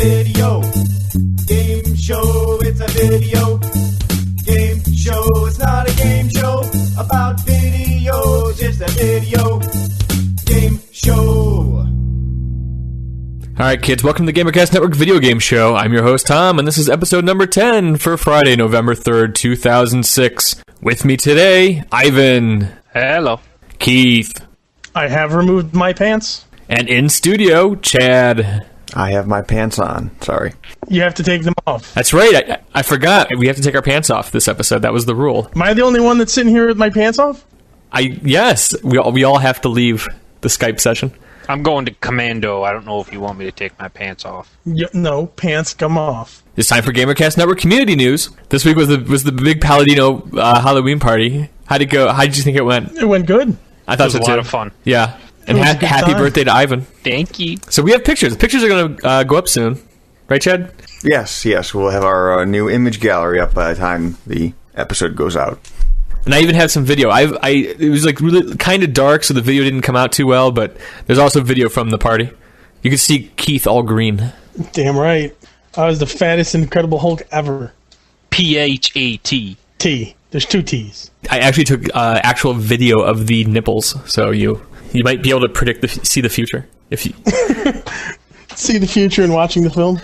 video game show. It's a video game show. It's not a game show about videos. It's a video game show. All right, kids, welcome to the GamerCast Network Video Game Show. I'm your host, Tom, and this is episode number 10 for Friday, November 3rd, 2006. With me today, Ivan. Hello. Keith. I have removed my pants. And in studio, Chad. I have my pants on. Sorry. You have to take them off. That's right. I forgot. We have to take our pants off this episode. That was the rule. Am I the only one that's sitting here with my pants off? Yes. We all have to leave the Skype session. I'm going to commando. I don't know if you want me to take my pants off. No, pants come off. It's time for GamerCast Network community news. This week was the big Palladino Halloween party. How'd it go? How did you think it went? It went good. I thought so too. It was a lot of fun. Yeah. And It was a good happy time. birthday to Ivan. Thank you. So we have pictures. The pictures are going to go up soon. Right, Chad? Yes. We'll have our new image gallery up by the time the episode goes out. And I even have some video. It was like really kind of dark, so the video didn't come out too well, but there's also video from the party. You can see Keith all green. Damn right. I was the fattest Incredible Hulk ever. PHAT. T. There's two T's. I actually took actual video of the nipples, so you might be able to see the future if you. See the future in watching the film?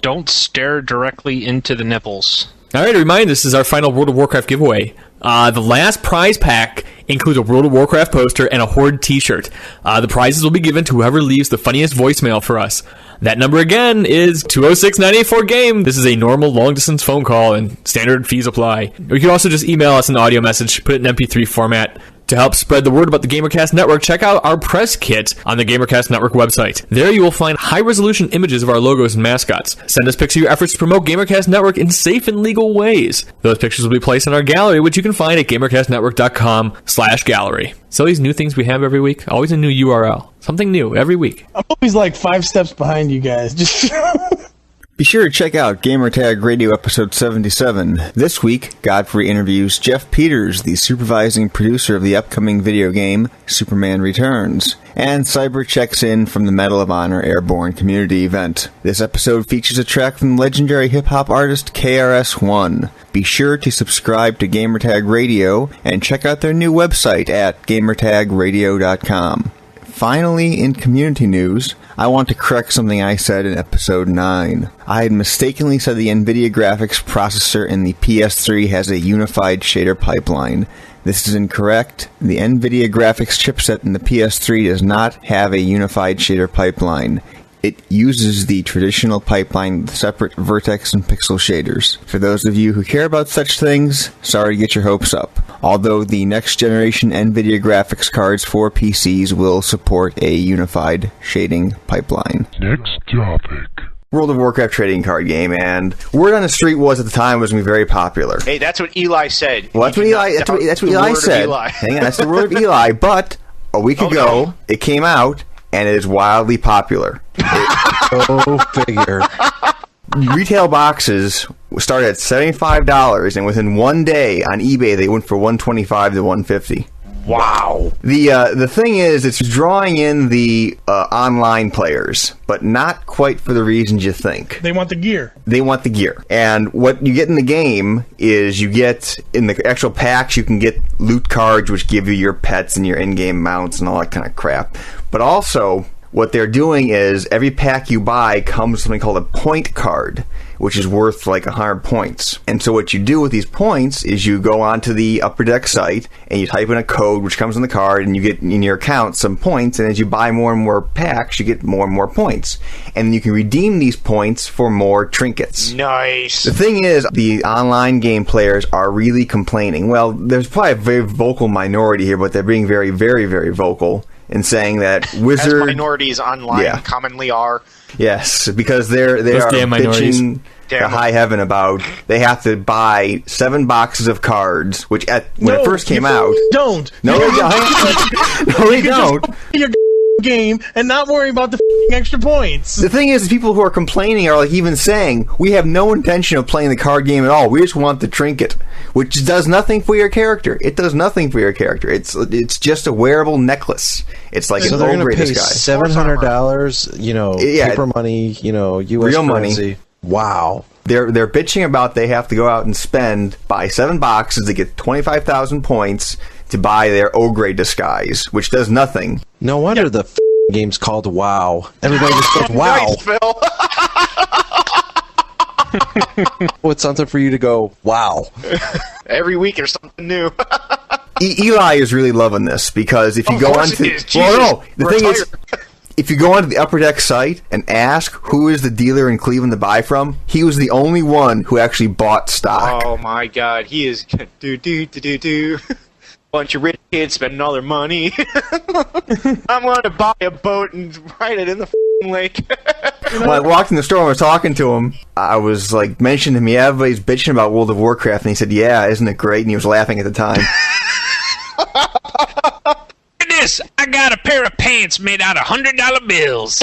Don't stare directly into the nipples. All right, a reminder, this is our final World of Warcraft giveaway. The last prize pack includes a World of Warcraft poster and a Horde t-shirt. The prizes will be given to whoever leaves the funniest voicemail for us. That number again is 206-984-GAME. This is a normal long-distance phone call and standard fees apply. Or you can also just email us an audio message, put it in MP3 format. To help spread the word about the GamerCast Network, check out our press kit on the GamerCast Network website. There you will find high-resolution images of our logos and mascots. Send us pictures of your efforts to promote GamerCast Network in safe and legal ways. Those pictures will be placed in our gallery, which you can find at gamercastnetwork.com/gallery. So these new things we have every week, always a new URL. Something new every week. I'm always like 5 steps behind you guys. Just Be sure to check out Gamertag Radio episode 77. This week, Godfrey interviews Jeff Peters, the supervising producer of the upcoming video game Superman Returns. And Cyber checks in from the Medal of Honor Airborne community event. This episode features a track from legendary hip-hop artist KRS-One. Be sure to subscribe to Gamertag Radio and check out their new website at gamertagradio.com. Finally, in community news, I want to correct something I said in episode 9. I had mistakenly said the NVIDIA graphics processor in the PS3 has a unified shader pipeline. This is incorrect. The NVIDIA graphics chipset in the PS3 does not have a unified shader pipeline. It uses the traditional pipeline with separate vertex and pixel shaders. For those of you who care about such things, sorry to get your hopes up. Although the next generation NVIDIA graphics cards for PCs will support a unified shading pipeline. Next topic. World of Warcraft trading card game, and word on the street was at the time it was going to be very popular. Hey, that's what Eli said. Well, that's what Eli said. Hang on, that's the word of Eli. But a week ago, it came out, and it is wildly popular. Go figure. Retail boxes started at $75, and within one day on eBay, they went for $125 to $150. Wow. The thing is, it's drawing in the online players, but not quite for the reasons you think. they want the gear. They want the gear. And what you get in the game is you get, in the actual packs, you can get loot cards, which give you your pets and your in-game mounts and all that kind of crap. But also, what they're doing is every pack you buy comes with something called a point card, which is worth like 100 points. And so what you do with these points is you go onto the Upper Deck site and you type in a code which comes on the card, and you get in your account some points, and as you buy more and more packs, you get more and more points. And you can redeem these points for more trinkets. Nice. The thing is, the online game players are really complaining. Well, there's probably a very vocal minority here, but they're being very, very, very vocal in saying that Wizard... As minorities online commonly are. Yes, because they are bitching to high heaven about they have to buy 7 boxes of cards, which when it first came out... Don't! No, they don't. No, they don't. Your game and not worry about the extra points. The thing is, people who are complaining are like even saying, we have no intention of playing the card game at all. We just want the trinket, which does nothing for your character. It does nothing for your character. It's just a wearable necklace. It's like So an they're going to ogre pay disguise. $700, paper money, U.S. Real currency. money. Wow. They're bitching about they have to go out and buy 7 boxes to get 25,000 points to buy their ogre disguise, which does nothing. No wonder the game's called WoW. Everybody just goes, wow. Nice, Phil. Oh, it's something for you to go, wow. Every week there's something new. Eli is really loving this because if you Of go course onto it is. well, no, the Jesus, thing is, if you go onto the Upper Deck site and ask who is the dealer in Cleveland to buy from, he was the only one who actually bought stock. Oh my God, he is do. Bunch of rich kids spending all their money. I'm going to buy a boat and ride it in the lake. When I walked in the store and was talking to him, I was like mentioning to him, yeah, everybody's bitching about World of Warcraft, and he said, yeah, isn't it great? And he was laughing at the time. This, I got a pair of pants made out of $100 bills.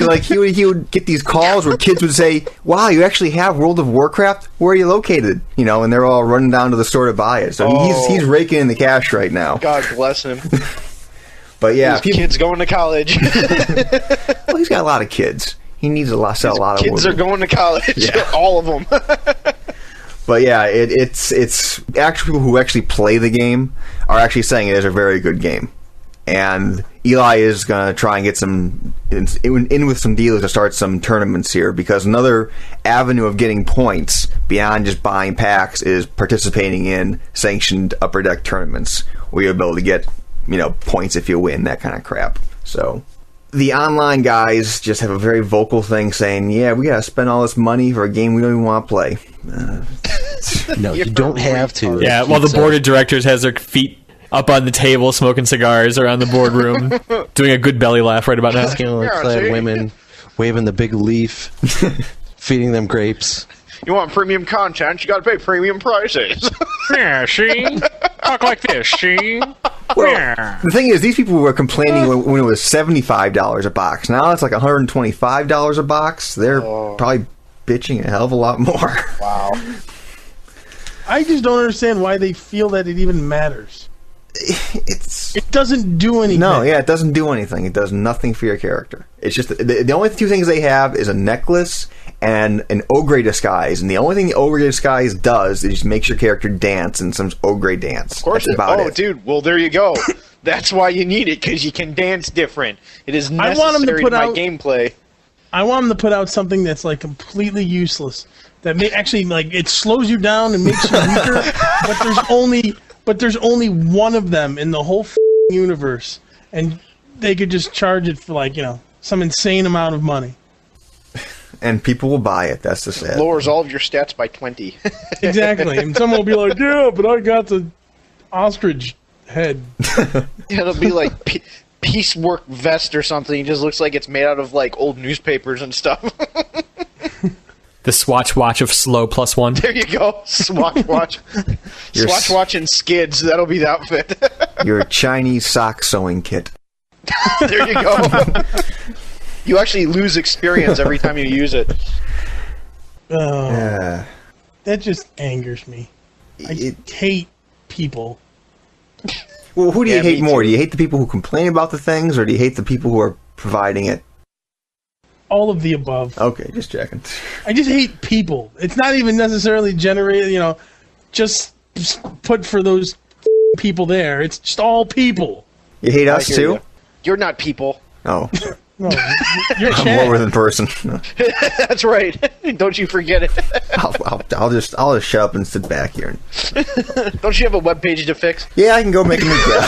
Like he would get these calls where kids would say, wow, you actually have World of Warcraft? Where are you located? And they're all running down to the store to buy it. So he's raking in the cash right now. God bless him. But yeah, His kids going to college. well, he's got a lot of kids. He needs to sell a lot of Kids are wood. going to college. Yeah. All of them. But yeah, it's actually people who actually play the game are actually saying it is a very good game. And Eli is going to try and get some in with some dealers to start some tournaments here, because another avenue of getting points beyond just buying packs is participating in sanctioned Upper Deck tournaments where you'll be able to get points if you win, that kind of crap. So the online guys just have a very vocal thing saying, yeah, we got to spend all this money for a game we don't even want to play. No, you don't have to. Yeah, while the board of directors has their feet up on the table, smoking cigars around the boardroom, doing a good belly laugh right about now. Scantily clad women waving the big leaf, feeding them grapes. You want premium content, you got to pay premium prices. Yeah, see? Talk like this, see? Yeah. The thing is, these people were complaining when it was $75 a box. Now it's like $125 a box. They're probably bitching a hell of a lot more. Wow. I just don't understand why they feel that it even matters. It doesn't do anything. No, yeah, it doesn't do anything. It does nothing for your character. It's just the only 2 things they have is a necklace and an ogre disguise, and the only thing the ogre disguise does is just makes your character dance in some ogre dance. Of course. That's about it. Dude, well, there you go. That's why you need it, because you can dance different. It is I want 'em to necessary put to my out- gameplay. I want them to put out something that's like completely useless. That actually it slows you down and makes you weaker. but there's only one of them in the whole universe, and they could just charge it for some insane amount of money. And people will buy it. That's the sad. Lowers all of your stats by 20. Exactly, and someone will be like, "Yeah, but I got the ostrich head." It'll be like piecework vest or something. It just looks like it's made out of old newspapers and stuff. The Swatch Watch of Slow +1. There you go. Swatch watch. Swatch watch and skids. That'll be the outfit. Your Chinese sock sewing kit. There you go. You actually lose experience every time you use it. Oh, Yeah. that just angers me. I hate people. Well, who do you Yeah, hate me more? too. Do you hate the people who complain about the things, or do you hate the people who are providing it? All of the above. Okay, just checking. I just hate people. It's not even necessarily generated, just put for those people there. It's just all people. You hate us I hear too? ya. You're not people. Oh, No, you're I'm Chad. lower than person. That's right. Don't you forget it. I'll just shut up and sit back here. Don't you have a web page to fix? Yeah, I can go make a new guy.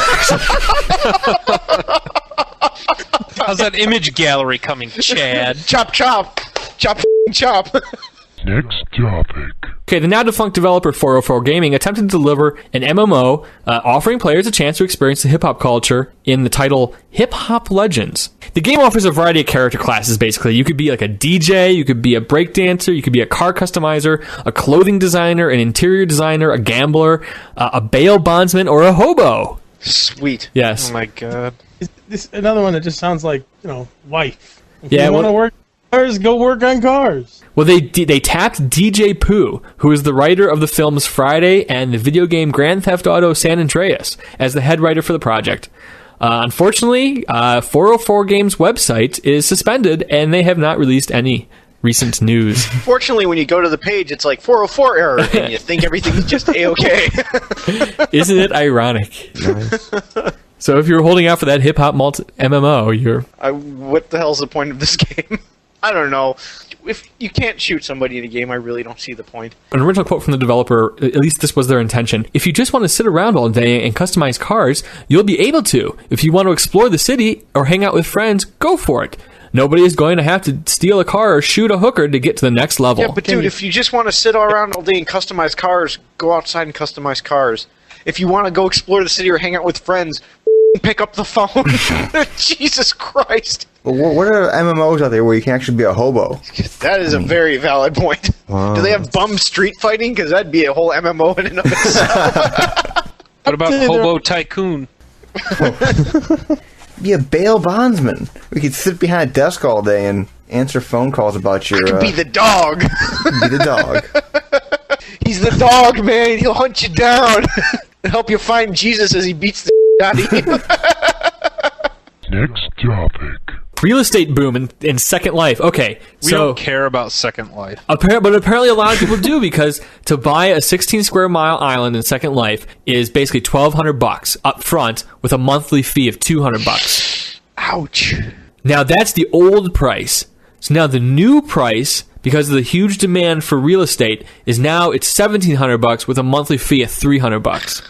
How's that image gallery coming, Chad? Chop, chop. Chop, chop. Next topic. Okay, the now defunct developer 404 Gaming attempted to deliver an MMO offering players a chance to experience the hip-hop culture in the title Hip Hop Legends. The game offers a variety of character classes, basically. You could be like a DJ, you could be a breakdancer, you could be a car customizer, a clothing designer, an interior designer, a gambler, a bail bondsman, or a hobo. Sweet. Yes. Oh my god. This another one that just sounds like, life. If Yeah, you want to well- work on cars, go work on cars. Well, they tapped DJ Pooh, who is the writer of the films Friday and the video game Grand Theft Auto San Andreas, as the head writer for the project. Unfortunately, 404 Games' website is suspended, and they have not released any recent news. Fortunately, when you go to the page, it's like 404 error, and you think everything's just A-okay. Isn't it ironic? Nice. So if you're holding out for that hip-hop MMO, you're... What the hell's the point of this game? I don't know. If you can't shoot somebody in a game, I really don't see the point. An original quote from the developer, at least this was their intention: if you just want to sit around all day and customize cars, you'll be able to. If you want to explore the city or hang out with friends, go for it. Nobody is going to have to steal a car or shoot a hooker to get to the next level. Yeah, but dude, if you just want to sit around all day and customize cars, go outside and customize cars. If you want to go explore the city or hang out with friends, pick up the phone. Jesus Christ. Well, what are MMOs out there where you can actually be a hobo? That is a very valid point. Wow. Do they have bum street fighting? Because that'd be a whole MMO in and of itself. What about Hobo Tycoon? Be a bail bondsman. We could sit behind a desk all day and answer phone calls about your... Be the dog. be the dog. He's the dog, man. He'll hunt you down and help you find Jesus as he beats the out of you. Next topic. Real estate boom in Second Life. Okay, We don't care about Second Life. But apparently a lot of people do, because to buy a 16 square mile island in Second Life is basically $1,200 up front with a monthly fee of $200. Ouch. Now that's the old price. So now the new price, because of the huge demand for real estate, is now it's $1,700 with a monthly fee of $300.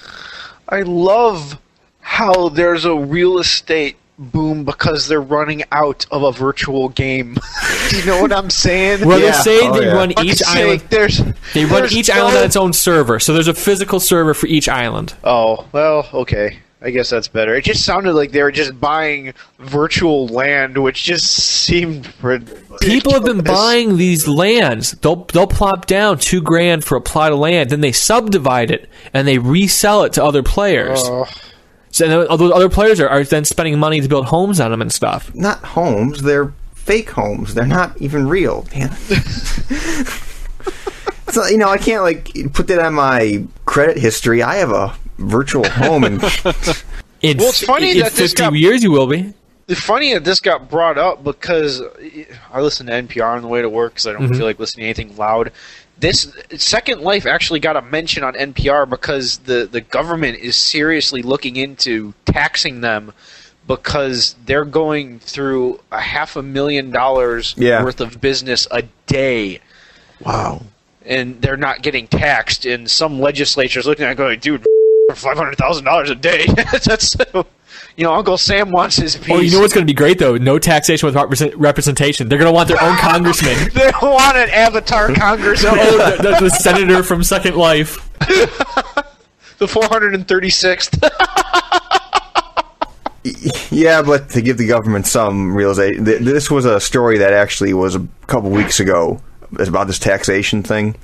I love how there's a real estate boom because they're running out of a virtual game. Do you know what I'm saying? Well, Yeah. they say Oh, they yeah. run For each fuck's island. sake, They run there's each no- island on its own server, so there's a physical server for each island. Oh, well, okay. I guess that's better. It just sounded like they were just buying virtual land, which just seemed ridiculous. People have been buying these lands. They'll plop down $2,000 for a plot of land, then they subdivide it and they resell it to other players. So then those other players are then spending money to build homes on them and stuff. Not homes, they're fake homes. They're not even real. Damn. So, I can't, put that on my credit history. I have a virtual home. And It's funny in that this 50 got- years you will be. It's funny that this got brought up because I listen to NPR on the way to work because I don't feel like listening to anything loud. This Second Life actually got a mention on NPR because the government is seriously looking into taxing them because they're going through $500,000 Yeah. worth of business a day. Wow. And they're not getting taxed. And some legislatures looking at it going, dude, for $500,000 a day. That's Uncle Sam wants his piece. Oh, you know what's going to be great, though? No taxation with representation. They're going to want their own congressman. They want an avatar congressman. Oh, the senator from Second Life. The 436th. yeah, but to give the government some realization, this was a story that actually was a couple weeks ago. It's about this taxation thing.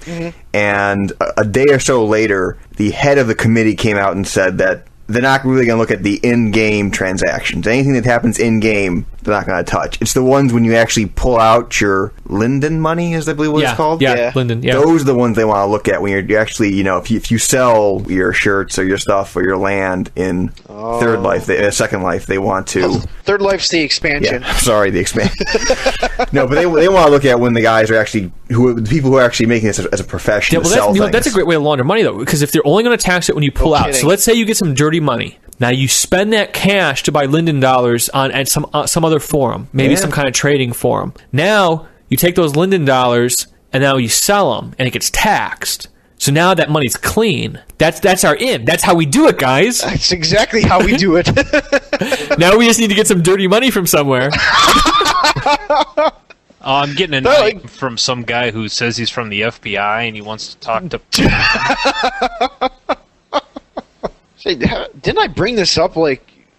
And a day or so later, the head of the committee came out and said that they're not really going to look at the in-game transactions. Anything that happens in-game, they're not going to touch. It's the ones when you actually pull out your Linden money, is I believe what it's called? Yeah, Linden, yeah. Those are the ones they want to look at when you're actually, if you sell your shirts or your stuff or your land in Third Life, Second Life, they want to... Third Life's the expansion. Yeah, sorry, the expansion. No, but they want to look at when the guys are actually... the people who are actually making this as a profession to sell things. That's a great way to launder money, though, because if they're only going to tax it when you pull out. kidding. So let's say you get some dirty money. Now you spend that cash to buy Linden dollars at some other forum, maybe some kind of trading forum. Now you take those Linden dollars and now you sell them, and it gets taxed. So now that money's clean. That's our in. That's how we do it, guys. That's exactly how we do it. Now we just need to get some dirty money from somewhere. I'm getting an email from some guy who says he's from the FBI and he wants to talk to... Say, didn't I bring this up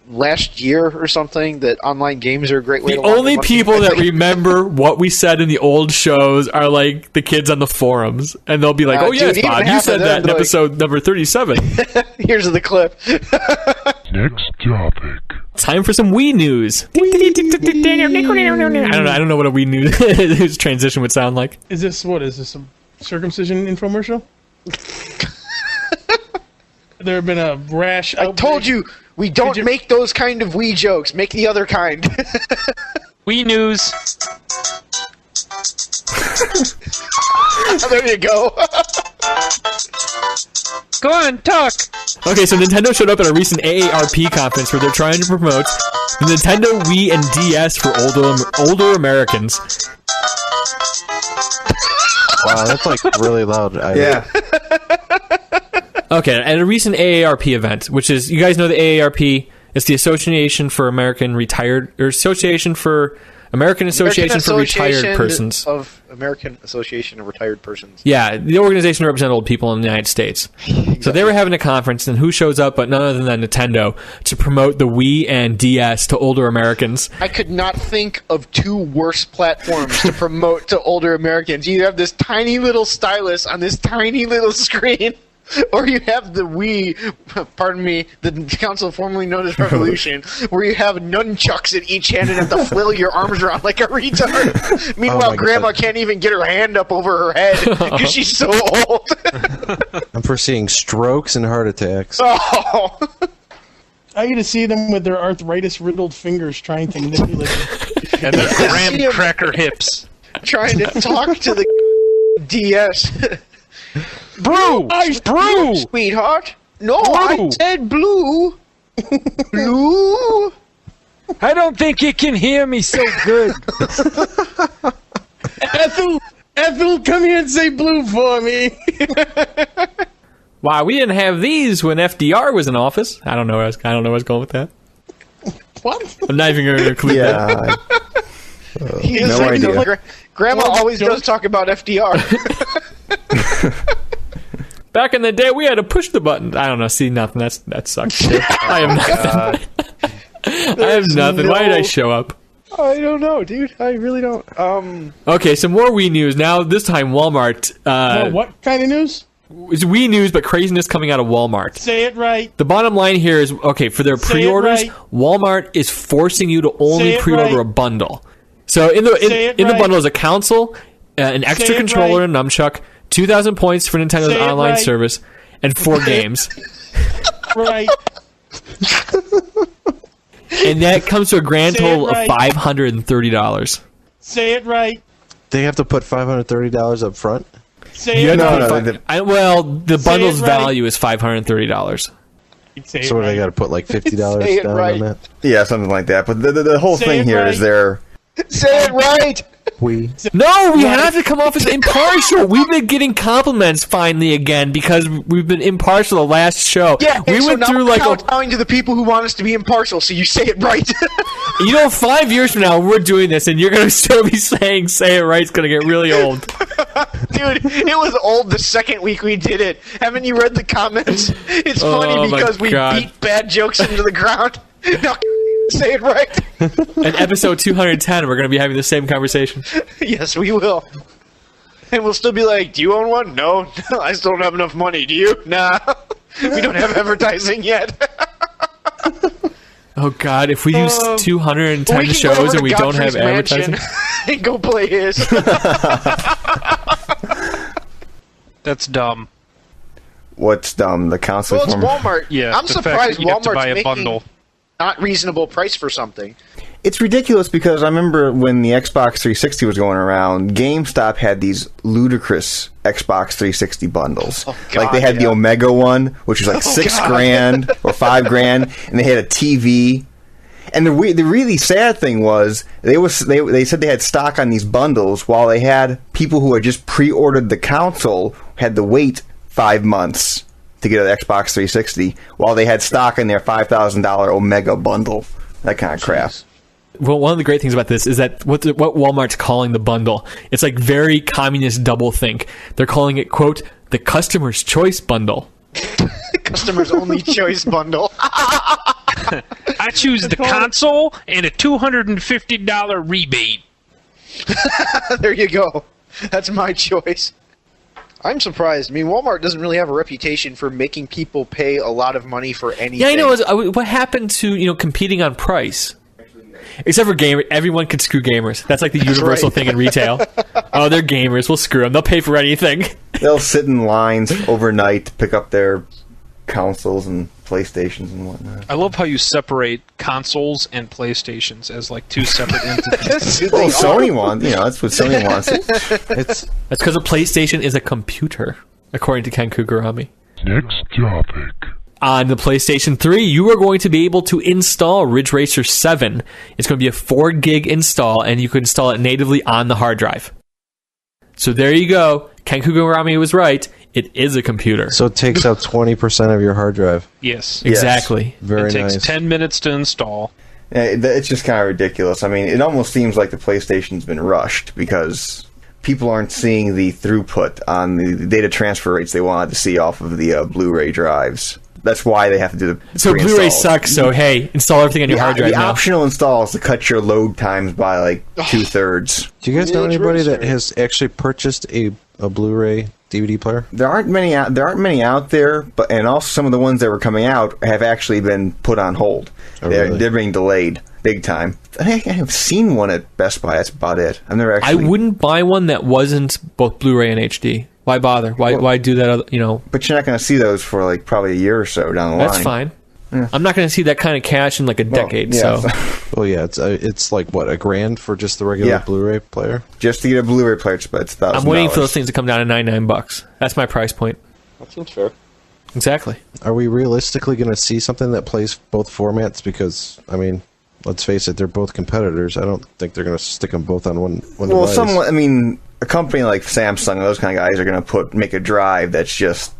last year or something? That online games are a great way. The to launder only money? people that remember what we said in the old shows are the kids on the forums, and they'll be like, "Oh yes, dude, even Bob, you half said of them that in be like- episode number 37." Here's the clip. Next topic. Time for some Wii news. I don't know what a Wii news transition would sound like. Is this a circumcision infomercial? There have been a rash. I told you, we don't make those kind of Wii jokes. Make the other kind. Wii news. There you go. Go on, talk. Okay, so Nintendo showed up at a recent AARP conference where they're trying to promote the Nintendo Wii and DS for older Americans. Wow, that's like really loud. Yeah. Okay, at a recent AARP event, which is, you guys know the AARP, it's the Association for American Retired, or Association for American Association for Retired Persons. Of American Association of Retired Persons. Yeah, the organization to represent old people in the United States. Exactly. So they were having a conference, and who shows up but none other than Nintendo to promote the Wii and DS to older Americans. I could not think of two worse platforms to promote to older Americans. You have this tiny little stylus on this tiny little screen, or you have the Wii, pardon me, the console formerly known as Revolution, where you have nunchucks in each hand and have to flail your arms around like a retard. Meanwhile, Grandma can't even get her hand up over her head because she's so old. I'm foreseeing strokes and heart attacks. Oh. I get to see them with their arthritis-riddled fingers trying to manipulate it. And the graham cracker hips. Trying to talk to the DS. Brew! Brew! Sweetheart. No, Blue. I said blue. Blue. I don't think you can hear me so good. Ethel, come here and say blue for me. Wow, we didn't have these when FDR was in office. I don't know where I was going with that. What? I'm not even going to include that. No idea. Grandma always does talk about FDR. Back in the day, we had to push the button. I don't know. See, nothing. That sucks. Shit. I have nothing. I have nothing. Why did I show up? I don't know, dude. I really don't. Okay, some more Wii news. Now, this time, Walmart. What kind of news? It's Wii news, but craziness coming out of Walmart. Say it right. The bottom line here is, okay, for their pre-orders, Walmart is forcing you to only pre-order a bundle. So in the bundle is a console, an extra controller, a nunchuck, 2,000 points for Nintendo's online service, and 4 games. Right. And that comes to a grand total of $530. Say it right. They have to put $530 up front? Say it right. The bundle's value is $530. So they got to put like $50 down on that? Yeah, something like that. But the whole thing here is they're... Say it right! We have to come off as impartial. We've been getting compliments finally again because we've been impartial the last show. Yeah, we went through like kowtowing to the people who want us to be impartial, so you say it right. 5 years from now we're doing this and you're gonna still be saying "say it right." It's gonna get really old. Dude, it was old the second week we did it. Haven't you read the comments? It's funny because we beat bad jokes into the ground. Now, say it right. In episode 210, we're going to be having the same conversation. Yes, we will. And we'll still be like, do you own one? No, I still don't have enough money. Do you? Nah. We don't have advertising yet. Oh, God, if we do 210 shows and we don't have advertising. And go play his. That's dumb. What's dumb? The console Well, it's Walmart. Yeah, I'm surprised Walmart's buy a making bundle. Not reasonable price for something. It's ridiculous because I remember when the Xbox 360 was going around, GameStop had these ludicrous Xbox 360 bundles. Oh, God, like they had the Omega one, which was like $6,000 or $5,000, and they had a TV. And the really sad thing was they said they had stock on these bundles while they had people who had just pre-ordered the console had to wait 5 months to get an Xbox 360 while they had stock in their $5,000 Omega bundle. That kind of crap. Well, one of the great things about this is that what Walmart's calling the bundle, it's like very communist doublethink. They're calling it, quote, the customer's choice bundle. Customer's only choice bundle. I choose the console and a $250 rebate. There you go. That's my choice. I'm surprised. I mean, Walmart doesn't really have a reputation for making people pay a lot of money for anything. Yeah, I know. What happened to competing on price? Except for gamers, everyone can screw gamers. That's like the universal thing in retail. Oh, they're gamers. We'll screw them. They'll pay for anything. They'll sit in lines overnight to pick up their consoles and PlayStations and whatnot. I love how you separate consoles and PlayStations as like two separate entities. Well, Sony wants, that's what Sony wants. That's because a PlayStation is a computer, according to Ken Kugarami. Next topic. On the PlayStation 3, you are going to be able to install Ridge Racer 7. It's going to be a 4 gig install, and you can install it natively on the hard drive. So there you go. Ken Kugarami was right. It is a computer. So it takes up 20% of your hard drive. Yes. Exactly. Very It takes nice. 10 minutes to install. It's just kind of ridiculous. I mean, it almost seems like the PlayStation's been rushed because people aren't seeing the throughput on the data transfer rates they wanted to see off of the Blu-ray drives. That's why they have to do the So pre-installs. Blu-ray sucks, so hey, install everything on your hard drive The now. optional install is to cut your load times by like 2/3. Do you guys know anybody that has actually purchased a Blu-ray DVD player? There aren't many out there, but and also some of the ones that were coming out have actually been put on hold. Oh, really? They're being delayed big time. I think I have seen one at Best Buy. That's about it. I've never actually. I wouldn't buy one that wasn't both Blu-ray and HD. Why bother? Why do that? But you're not going to see those for like probably a year or so down the line. That's fine. Yeah. I'm not going to see that kind of cash in like a decade. Yeah. So, well, yeah, it's like what, $1,000 for just the regular Blu-ray player? Just to get a Blu-ray player, it's $1,000. I'm waiting for those things to come down to $99. That's my price point. That seems fair. Exactly. Are we realistically going to see something that plays both formats? Because I mean, let's face it, they're both competitors. I don't think they're going to stick them both on one device. I mean, a company like Samsung, those kind of guys are going to make a drive that's just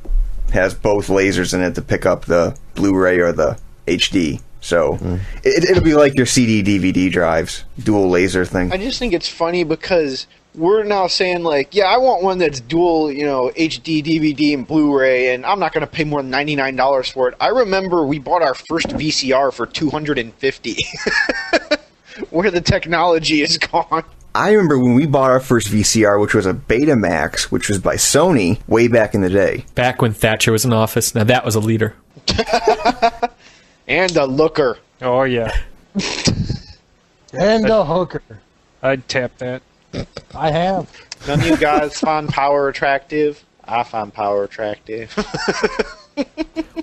has both lasers in it to pick up the Blu-ray or the HD. So it'll be like your CD DVD drives, dual laser thing. I just think it's funny because we're now saying like, yeah, I want one that's dual, HD, DVD, and Blu-ray, and I'm not going to pay more than $99 for it. I remember we bought our first VCR for $250. Where the technology is gone. I remember when we bought our first VCR, which was a Betamax, which was by Sony, way back in the day. Back when Thatcher was in office. Now that was a leader. And a looker. Oh, yeah. And a hooker. I'd tap that. I have. None of you guys find power attractive. I find power attractive.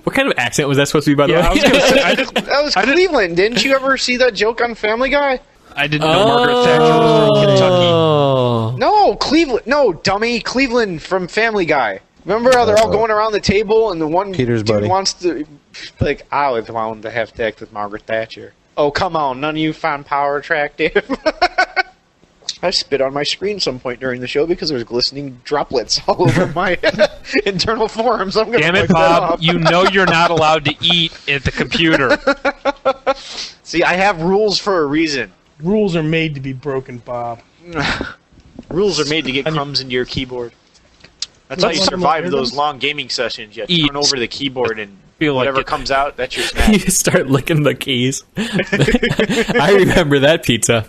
What kind of accent was that supposed to be, by the way? I was gonna say, That was Cleveland. Didn't you ever see that joke on Family Guy? I didn't know Margaret Thatcher was from Kentucky. Oh. No, Cleveland. No, dummy. Cleveland from Family Guy. Remember how they're all going around the table and the one Peter's dude buddy wants to... Like, I was wanting to have sex with Margaret Thatcher. Oh, come on. None of you find power attractive. I spit on my screen some point during the show because there's glistening droplets all over my internal forums. I'm gonna Damn it, wipe that Bob. off. You know you're not allowed to eat at the computer. See, I have rules for a reason. Rules are made to be broken, Bob. Rules are made to get crumbs into your keyboard. That's how you survive those long gaming sessions. You turn over the keyboard and whatever comes out, that's your snack. You start licking the keys. I remember that pizza.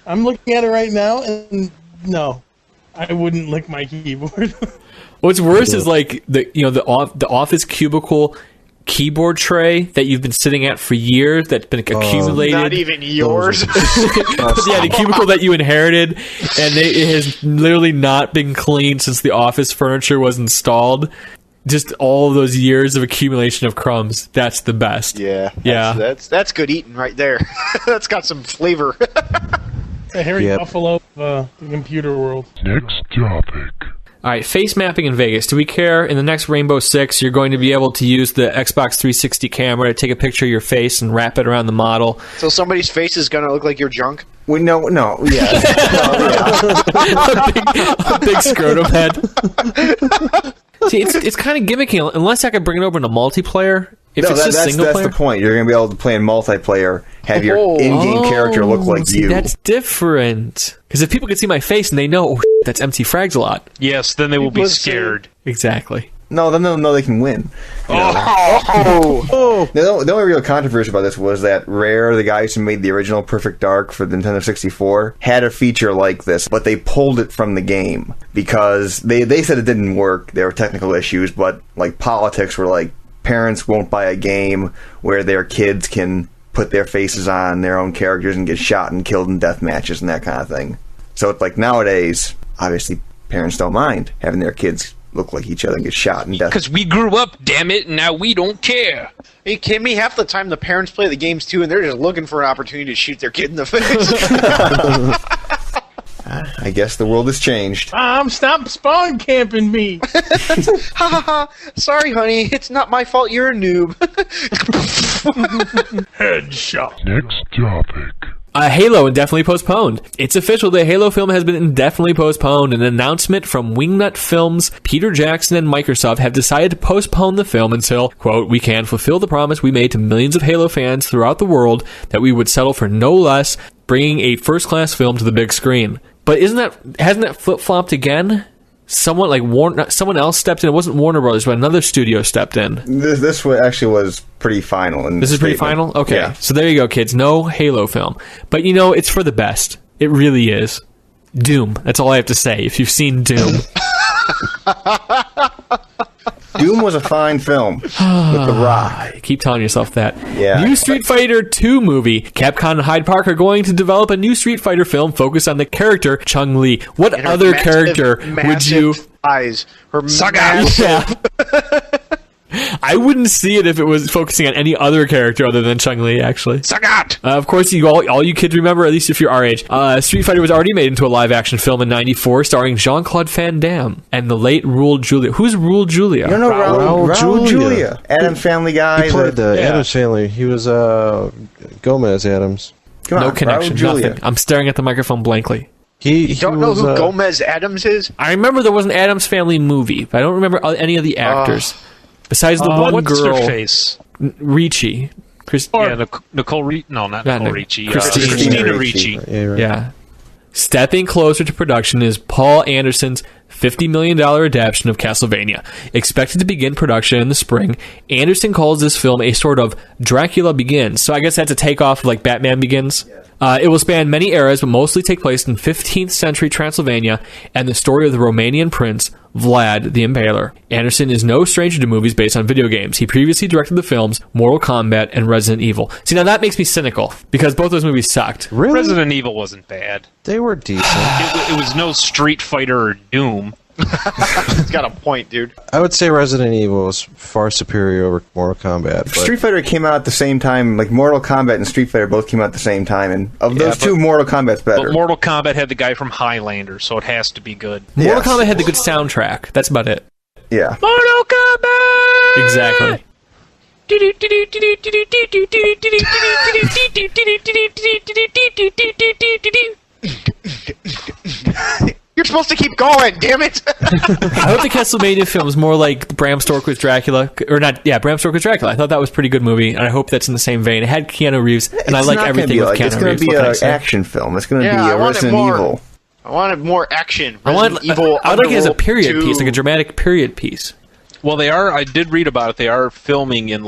I'm looking at it right now, and no, I wouldn't lick my keyboard. What's worse is like the office cubicle keyboard tray that you've been sitting at for years that's been accumulated. Not even yours. Yeah, the cubicle that you inherited, and it has literally not been cleaned since the office furniture was installed. Just all of those years of accumulation of crumbs. That's the best. Yeah. Yeah. That's good eating right there. That's got some flavor. It's a hairy buffalo of the computer world. Next topic. All right, face mapping in Vegas. Do we care? In the next Rainbow Six, you're going to be able to use the Xbox 360 camera to take a picture of your face and wrap it around the model. So somebody's face is going to look like your junk? No, yeah. a big scrotum head. See, it's kind of gimmicky. Unless I could bring it over into multiplayer. If it's just single player, that's the point. You're going to be able to play in multiplayer, have your in-game character look like see, you. That's different. Because if people can see my face and they know, that's MT Frags a lot. Yes, then they will be scared. Exactly. No, then they'll know they can win. Oh! The only real controversy about this was that Rare, the guys who made the original Perfect Dark for the Nintendo 64, had a feature like this, but they pulled it from the game because they said it didn't work. There were technical issues, but like politics were like, parents won't buy a game where their kids can put their faces on their own characters and get shot and killed in death matches and that kind of thing. So it's like nowadays, obviously, parents don't mind having their kids look like each other and get shot and death. Because we grew up, damn it, and now we don't care. Are you kidding me? Half the time the parents play the games too, and they're just looking for an opportunity to shoot their kid in the face. I guess the world has changed. Stop spawn camping me. Ha ha ha! Sorry, honey, it's not my fault. You're a noob. Headshot. Next topic. Halo indefinitely postponed. It's official. The Halo film has been indefinitely postponed. An announcement from Wingnut Films, Peter Jackson, and Microsoft have decided to postpone the film until, quote, we can fulfill the promise we made to millions of Halo fans throughout the world that we would settle for no less, bringing a first-class film to the big screen. But hasn't that flip-flopped again? Someone else stepped in. It wasn't Warner Brothers, but another studio stepped in. This actually was pretty final. This is pretty final? Okay. Yeah. So there you go, kids. No Halo film. But, it's for the best. It really is. Doom. That's all I have to say. If you've seen Doom. Doom was a fine film with The Rock. Keep telling yourself that. Yeah. New Street Fighter 2 movie. Capcom and Hyde Park are going to develop a new Street Fighter film focused on the character Chun-Li. What other character would you... eyes. Her Suck massive... I wouldn't see it if it was focusing on any other character other than Chun-Li, actually. Suck out! Of course, all you kids remember, at least if you're our age, Street Fighter was already made into a live-action film in '94, starring Jean-Claude Van Damme and the late Raul Julia. Who's Raul Julia? You don't know Raul Julia. Adam's Family Guy. He played the Adams Family. He was Gomez Adams. Come on, no connection, Raul Julia. nothing. I'm staring at the microphone blankly. You don't know who Gomez Adams is? I remember there was an Adams Family movie, but I don't remember any of the actors. Besides the one what's girl, her face? Ricci. Nicole Ricci. No, not Nicole Ricci. Christina Ricci. Yeah. Stepping closer to production is Paul Anderson's $50 million adaptation of Castlevania. Expected to begin production in the spring, Anderson calls this film a sort of Dracula Begins. So I guess that's a takeoff of like Batman Begins. It will span many eras, but mostly take place in 15th century Transylvania and the story of the Romanian prince, Vlad the Impaler. Anderson is no stranger to movies based on video games. He previously directed the films Mortal Kombat and Resident Evil. See, now that makes me cynical, because both those movies sucked. Really? Resident Evil wasn't bad. They were decent. It was no Street Fighter or Doom. It's got a point, dude. I would say Resident Evil was far superior over Mortal Kombat. But Street Fighter came out at the same time. Like Mortal Kombat and Street Fighter both came out at the same time, and of those two, Mortal Kombat's better. But Mortal Kombat had the guy from Highlander, so it has to be good. Mortal Kombat had the good soundtrack. That's about it. Yeah. Mortal Kombat! Exactly. You're supposed to keep going, damn it! I hope the Castlevania film is more like Bram Stoker's Dracula, or not? Yeah, Bram Stoker's Dracula. I thought that was a pretty good movie, and I hope that's in the same vein. It had Keanu Reeves, and I like everything with Keanu Reeves. It's going to be an action film. It's going to be a Resident Evil. I wanted more action. I like it as a period piece, like a dramatic period piece. Well, they are. I did read about it. They are filming in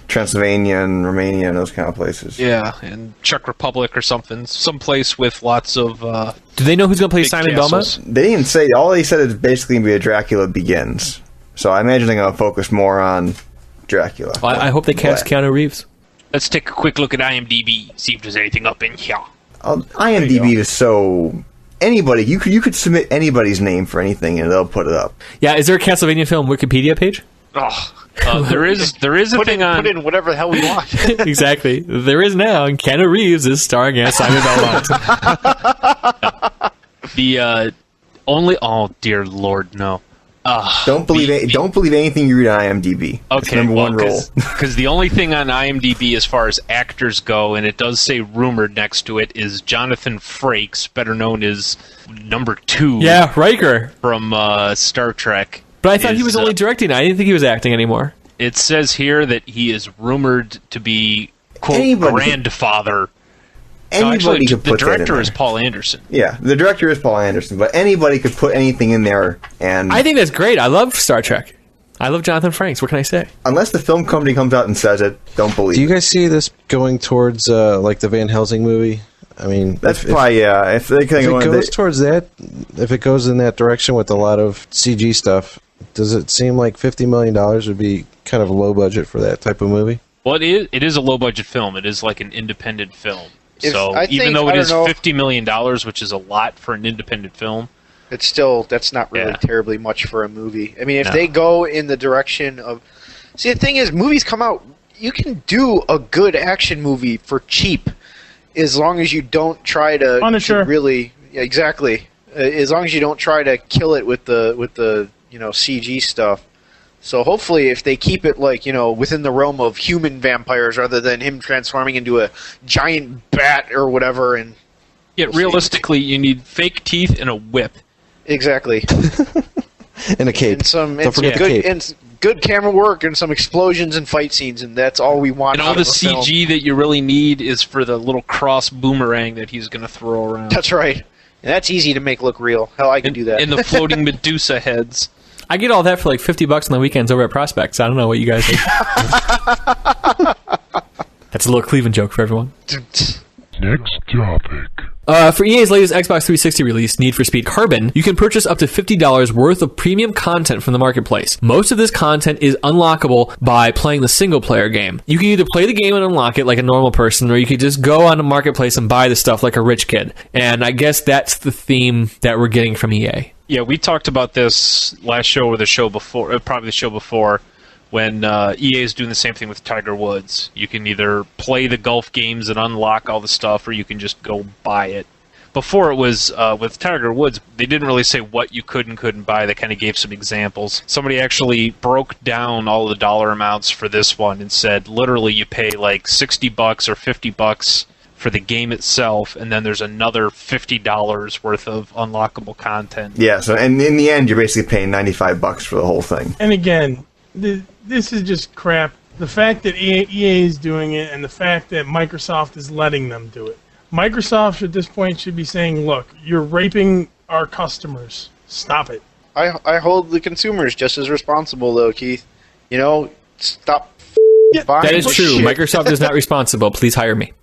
Transylvania and Romania and those kind of places. Yeah, in Czech Republic or something, someplace with lots of. Do they know who's going to play Simon Belmont? They didn't say. All they said is basically going to be a Dracula Begins. So I imagine they're going to focus more on Dracula. Well, I hope they cast Keanu Reeves. Let's take a quick look at IMDb, see if there's anything up in here. IMDb is so. Anybody, you could submit anybody's name for anything and they'll put it up. Yeah, is there a Castlevania film Wikipedia page? There is a thing on. Put in whatever the hell we want. Exactly, there is now, and Keanu Reeves is starring as Simon Belmont. The only. Oh dear Lord, no. Don't believe anything you read on IMDb. That's Okay, number one rule. Because the only thing on IMDb as far as actors go, and it does say rumored next to it, is Jonathan Frakes, better known as number 2. Yeah, Riker from Star Trek. But I thought he was only directing. I didn't think he was acting anymore. It says here that he is rumored to be quote grandfather. Anybody could put the director that in there. is Paul Anderson. Yeah, the director is Paul Anderson, but anybody could put anything in there. And I think that's great. I love Star Trek. I love Jonathan Frakes. What can I say? Unless the film company comes out and says it, don't believe Do you it. guys see this going towards like the Van Helsing movie? I mean, That's probably, yeah. If they can if go it in goes towards that, if it goes in that direction with a lot of CG stuff, does it seem like $50 million would be kind of low budget for that type of movie? Well, it is a low-budget film. It is like an independent film. So even think- though I it is don't know. $50 million, which is a lot for an independent film, That's not really Yeah. terribly much for a movie. I mean, if No. they go in the direction of, see, the thing is, movies come out. You can do a good action movie for cheap, as long as you don't try to Punisher. really, yeah, exactly. As long as you don't try to kill it with the CG stuff. So hopefully, if they keep it like within the realm of human vampires, rather than him transforming into a giant bat or whatever, and yeah, realistically, you need fake teeth and a whip. exactly. In a cape. And some Don't forget the good cape. and good camera work and some explosions and fight scenes, and that's all we want. And all out the of a film. CG that you really need is for the little cross boomerang that he's going to throw around. That's right. And that's easy to make look real. Hell, I can do that. And the floating Medusa heads. I get all that for like $50 on the weekends over at Prospects. I don't know what you guys think. That's a little Cleveland joke for everyone. Next topic. For EA's latest Xbox 360 release, Need for Speed Carbon, you can purchase up to $50 worth of premium content from the marketplace. Most of this content is unlockable by playing the single-player game. You can either play the game and unlock it like a normal person, or you could just go on the marketplace and buy the stuff like a rich kid. And I guess that's the theme that we're getting from EA. Yeah, we talked about this last show or the show before, probably the show before, when EA is doing the same thing with Tiger Woods. You can either play the golf games and unlock all the stuff, or you can just go buy it. Before it was, with Tiger Woods, they didn't really say what you could and couldn't buy. They kind of gave some examples. Somebody actually broke down all the dollar amounts for this one and said, literally, you pay like $60 or $50 for the game itself, and then there's another $50 worth of unlockable content. Yeah, so and in the end, you're basically paying $95 for the whole thing. And again, this is just crap. The fact that EA is doing it, and the fact that Microsoft is letting them do it. Microsoft at this point should be saying, "Look, you're raping our customers. Stop it." I hold the consumers just as responsible, though, Keith. Stop buying That is true. shit. Microsoft is not responsible. Please hire me.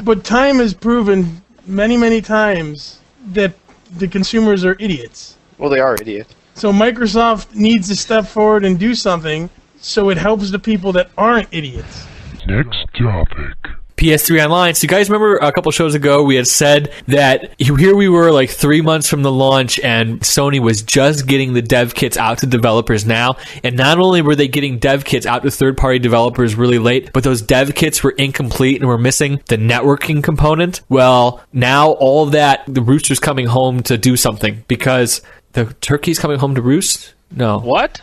But time has proven many, many times that the consumers are idiots. Well, they are idiots. So Microsoft needs to step forward and do something so it helps the people that aren't idiots. Next topic. PS3 Online. So you guys remember a couple shows ago we had said that here we were like 3 months from the launch and Sony was just getting the dev kits out to developers now. And not only were they getting dev kits out to third-party developers really late, but those dev kits were incomplete and were missing the networking component. Well, now all of that, the rooster's coming home to do something because the turkey's coming home to roost? No. What?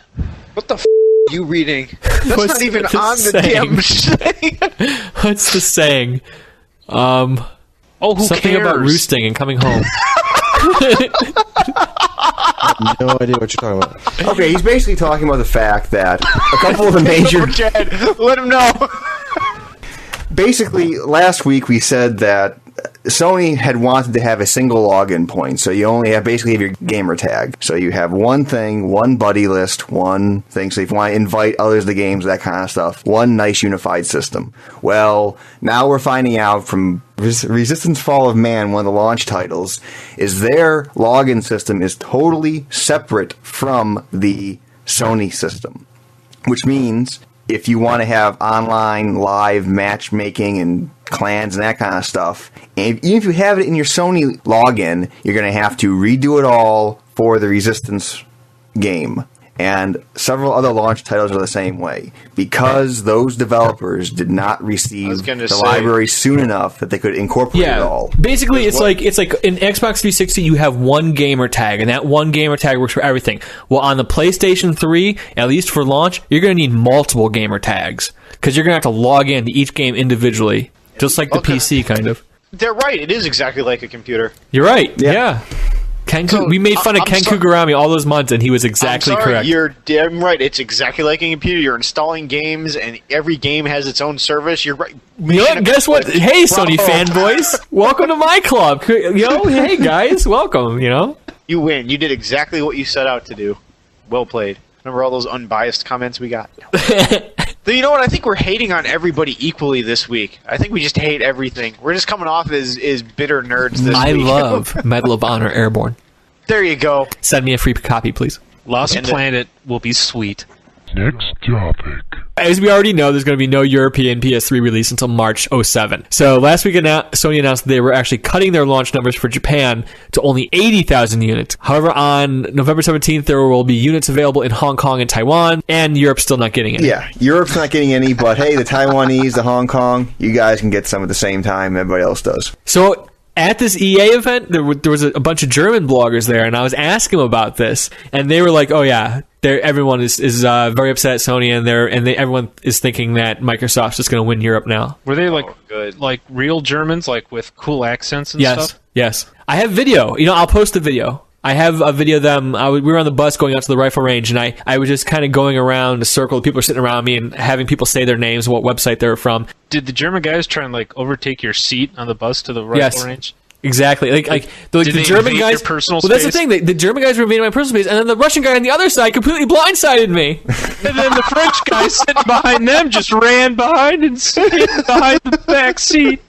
What the f*** are you reading? That's What's not even the on the saying? damn thing. What's the saying? Oh, who Something cares? about roosting and coming home. No idea what you're talking about. Okay, he's basically talking about the fact that a couple of the major... Chad, let him know. Basically, last week we said that Sony had wanted to have a single login point, so you only have your gamer tag. So you have one thing, one buddy list, one thing. So if you want to invite others to games, that kind of stuff, one nice unified system. Well, now we're finding out from Resistance Fall of Man, one of the launch titles, is their login system is totally separate from the Sony system, which means if you want to have online live matchmaking and clans and that kind of stuff, and even if you have it in your Sony login, you're going to have to redo it all for the Resistance game. And several other launch titles are the same way, because those developers did not receive the library soon enough that they could incorporate it all. Basically, it's like in Xbox 360 you have one gamer tag, and that one gamer tag works for everything. Well, on the PlayStation 3, at least for launch, you're going to need multiple gamer tags because you're going to have to log in to each game individually, just like the PC kind of. They're right. It is exactly like a computer. You're right. Yeah. We made fun of Ken Kugarami all those months, and he was exactly correct. You're damn right. It's exactly like a computer. You're installing games, and every game has its own service. You're right. Guess what? Hey, Sony fanboys, welcome to my club. Hey guys, welcome. You win. You did exactly what you set out to do. Well played. Remember all those unbiased comments we got? You know what? I think we're hating on everybody equally this week. I think we just hate everything. We're just coming off as bitter nerds this week. I love Medal of Honor Airborne. There you go. Send me a free copy, please. Lost Planet will be sweet. Next topic. As we already know, there's going to be no European PS3 release until March 07. So last week, Sony announced they were actually cutting their launch numbers for Japan to only 80,000 units. However, on November 17th, there will be units available in Hong Kong and Taiwan, and Europe's still not getting any. Yeah, Europe's not getting any, but hey, the Taiwanese, the Hong Kong, you guys can get some at the same time everybody else does. So at this EA event, there was a bunch of German bloggers there, and I was asking them about this, and they were like, "Oh yeah, everyone is very upset at Sony, and everyone is thinking that Microsoft's just going to win Europe now." Were they like real Germans, like with cool accents and stuff? Yes. I have video. I'll post the video. I have a video of them. We were on the bus going out to the rifle range, and I was just kind of going around a circle. People were sitting around me and having people say their names, what website they were from. Did the German guys try and overtake your seat on the bus to the rifle range? Exactly. The German guys. Your personal space? That's the thing. The German guys were invading my personal space, and then the Russian guy on the other side completely blindsided me. And then the French guy sitting behind them just ran behind and stayed behind the back seat.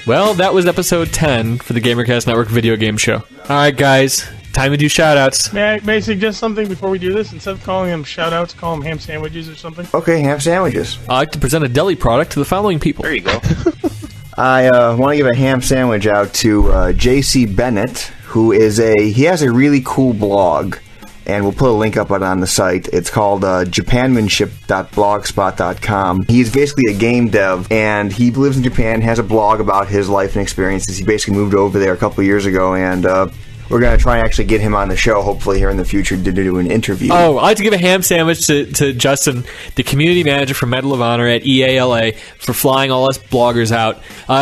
Well, that was episode 10 for the GamerCast Network video game show. All right, guys. Time to do shout-outs. May I suggest something before we do this? Instead of calling them shout-outs, call them ham sandwiches or something? Okay, ham sandwiches. I'd like to present a deli product to the following people. There you go. I want to give a ham sandwich out to JC Bennett, who he has a really cool blog, and we'll put a link up on the site. It's called japanmanship.blogspot.com. He's basically a game dev, and he lives in Japan, has a blog about his life and experiences. He basically moved over there a couple of years ago, and we're going to try and actually get him on the show, hopefully, here in the future, to do an interview. Oh, I'd like to give a ham sandwich to Justin, the community manager for Medal of Honor at EALA, for flying all us bloggers out.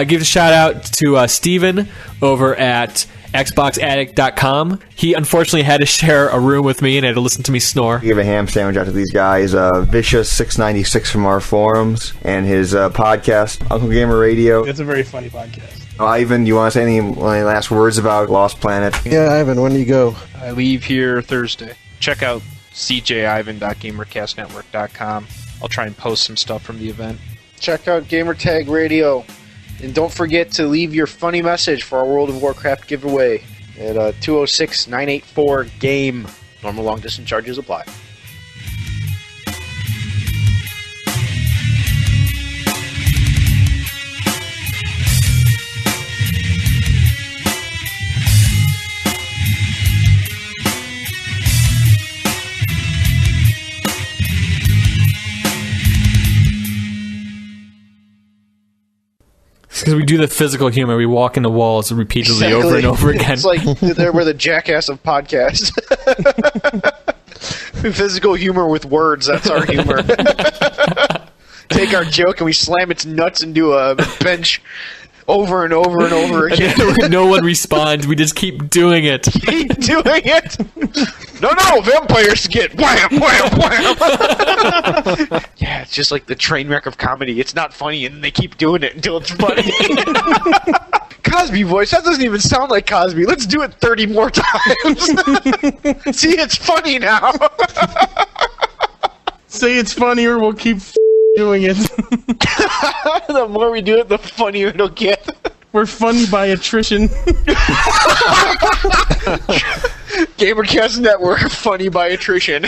Give a shout-out to Steven over at XboxAddict.com. He unfortunately had to share a room with me and had to listen to me snore. Give a ham sandwich out to these guys. Vicious696 from our forums, and his podcast, Uncle Gamer Radio. It's a very funny podcast. Ivan, you want to say any last words about Lost Planet? Yeah, Ivan, when do you go? I leave here Thursday. Check out cjivan.gamercastnetwork.com. I'll try and post some stuff from the event. Check out Gamertag Radio. And don't forget to leave your funny message for our World of Warcraft giveaway at 206-984-GAME. Normal long-distance charges apply. Because we do the physical humor. We walk into walls repeatedly over and over again. It's like we're the jackass of podcasts. Physical humor with words, that's our humor. Take our joke and we slam its nuts into a bench over and over and over again. No one responds. We just keep doing it. Keep doing it. No, vampires get wham, wham, wham. Yeah, it's just like the train wreck of comedy. It's not funny, and they keep doing it until it's funny. Cosby voice. That doesn't even sound like Cosby. Let's do it 30 more times. See, it's funny now. Say it's funny or we'll keep doing it. The more we do it, the funnier it'll get. We're funny by attrition. Gamercast Network, funny by attrition.